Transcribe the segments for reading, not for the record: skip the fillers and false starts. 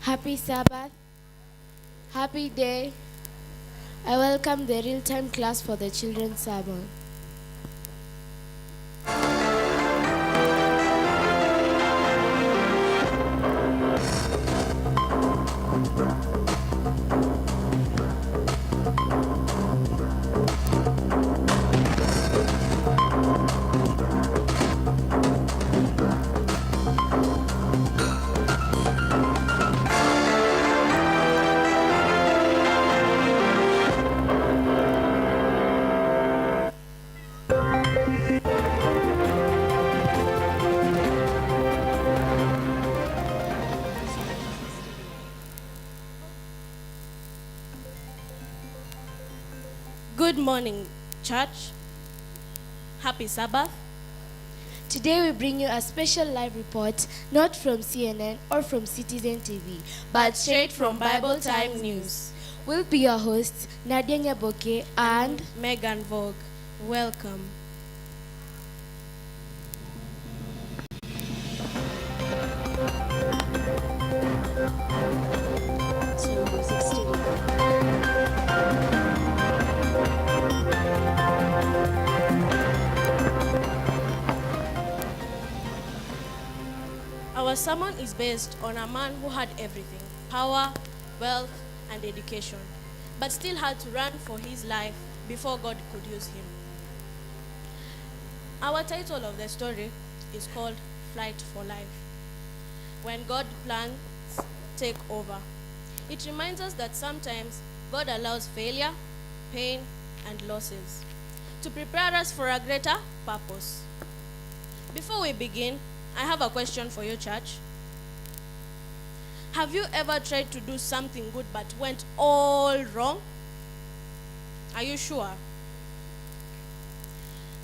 Happy Sabbath, happy day. I welcome the real-time class for the children's sermon. Good morning, church. Happy Sabbath. Today we bring you a special live report, not from CNN or from Citizen TV, but straight from Bible Time News. We'll be your hosts, Nadia Nyaboke and Megan Vogue. Welcome. Our sermon is based on a man who had everything: power, wealth, and education, but still had to run for his life before God could use him. Our title of the story is called Flight for Life. When God's plans take over. It reminds us that sometimes God allows failure, pain, and losses to prepare us for a greater purpose. Before we begin, I have a question for you, church. Have you ever tried to do something good but went all wrong? Are you sure?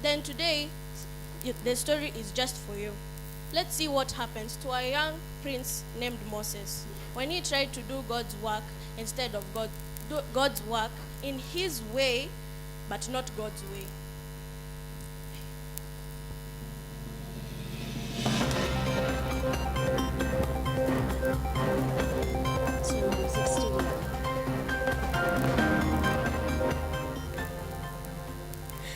Then today, the story is just for you. Let's see what happens to a young prince named Moses when he tried to do God's work instead of God's work in his way, but not God's way.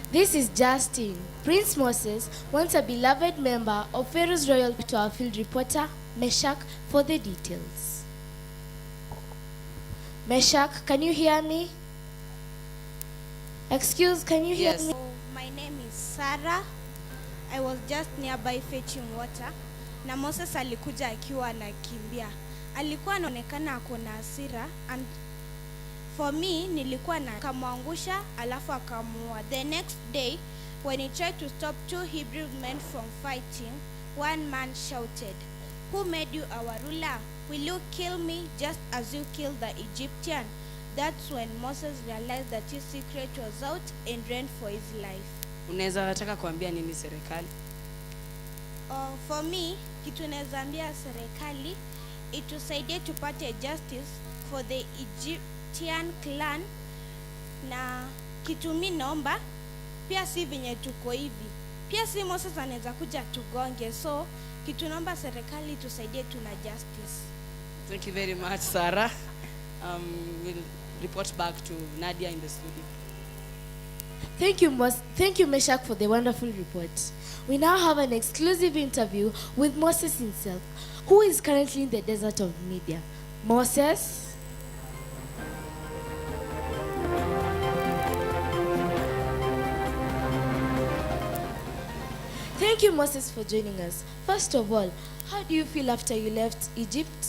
This is Justin. Prince Moses, once a beloved member of Pharaoh's royal to our field reporter, Meshach, for the details. Meshach, can you hear me? Can you hear me? My name is Sarah. I was just nearby fetching water. Na Moses alikuja akiwa anakimbia. Alikuwa anaonekana ako na hasira, and for me nilikuwa na kamwangusha alafu akamuua. The next day when he tried to stop two Hebrew men from fighting, one man shouted, "Who made you our ruler? Will you kill me just as you killed the Egyptian?" That's when Moses realized that his secret was out and ran for his life. Unaweza nataka kuambia nini serikali? For me, kitu naweza ambia serikali itusaidie tupate justice for the Egyptian clan, na kitu mimi naomba pia si venye tuko hivi. Pia si Moses anaweza kuja tugonge, so kitu naomba serikali tusaidie tuna justice. Thank you very much, Sarah. We'll report back to Nadia in the studio. Thank you, Meshach, for the wonderful report. We now have an exclusive interview with Moses himself, who is currently in the desert of Media. Moses? Thank you, Moses, for joining us. First of all, how do you feel after you left Egypt?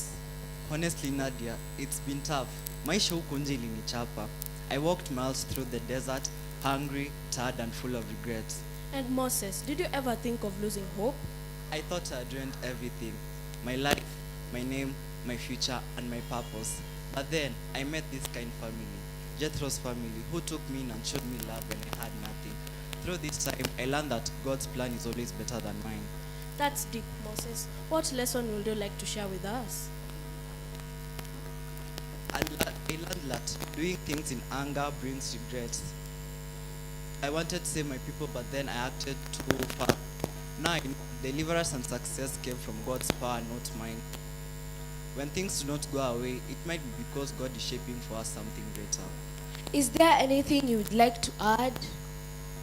Honestly, Nadia, it's been tough. Maisha huko nje ilinichapa. I walked miles through the desert, hungry, tired, and full of regrets. And Moses, did you ever think of losing hope? I thought I'd ruined everything. My life, my name, my future, and my purpose. But then, I met this kind family, Jethro's family, who took me in and showed me love when I had nothing. Through this time, I learned that God's plan is always better than mine. That's deep, Moses. What lesson would you like to share with us? I learned that doing things in anger brings regrets. I wanted to save my people, but then I acted too far. Now I know deliverance and success came from God's power, not mine. When things do not go our way, it might be because God is shaping for us something greater. Is there anything you would like to add?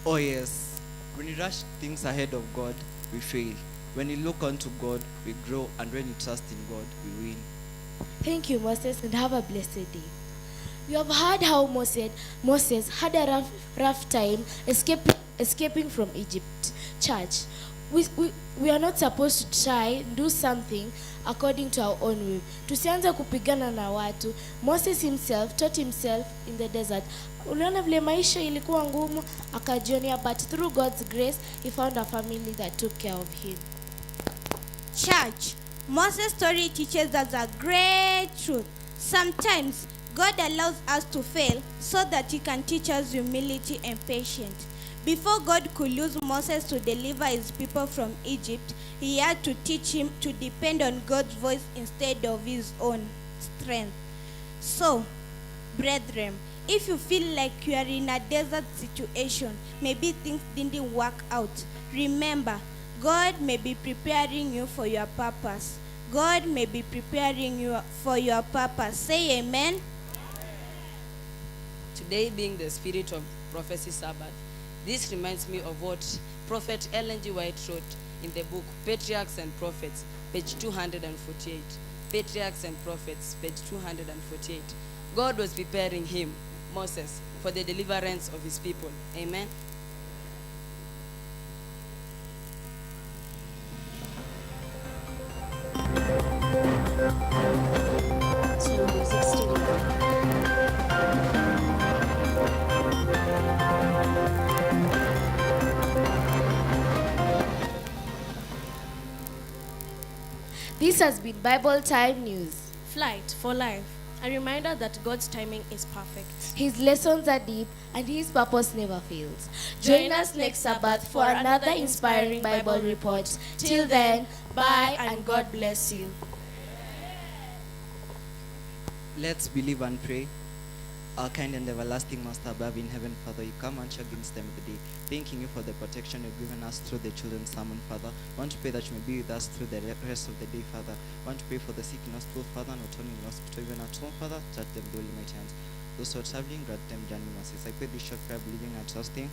Oh yes, when we rush things ahead of God, we fail. When we look unto God, we grow, and when we trust in God, we win. Thank you, Moses, and have a blessed day. You have heard how Moses had a rough time escaping from Egypt. Church, we are not supposed to try and do something according to our own will. Tusianze kupigana na watu. Moses himself taught himself in the desert. Uliona vile maisha ilikuwa ngumu, akajionia, but through God's grace, he found a family that took care of him. Church, Moses' story teaches us a great truth. Sometimes God allows us to fail so that he can teach us humility and patience. Before God could use Moses to deliver his people from Egypt, he had to teach him to depend on God's voice instead of his own strength. So, brethren, if you feel like you are in a desert situation, maybe things didn't work out, remember, God may be preparing you for your purpose. God may be preparing you for your purpose. Say amen. Today being the Spirit of Prophecy Sabbath, this reminds me of what Prophet Ellen G. White wrote in the book Patriarchs and Prophets, page 248. Patriarchs and Prophets, page 248. God was preparing him, Moses, for the deliverance of his people. Amen. This has been Bible Time News. Flight for life. A reminder that God's timing is perfect. His lessons are deep and his purpose never fails. Join us next Sabbath for another inspiring Bible report. Till then, bye and God bless you. Let's believe and pray. Our kind and everlasting Master above in heaven, Father, you come and check this time of the day. Thanking you for the protection you've given us through the children's sermon, Father. Want to pray that you may be with us through the rest of the day, Father. Want to pray for the sick in hospital, Father, not only in hospital, even at home, Father. Touch them, holy mighty hands. Those who are traveling, grant them journey mercies. I pray this short prayer, believing and trusting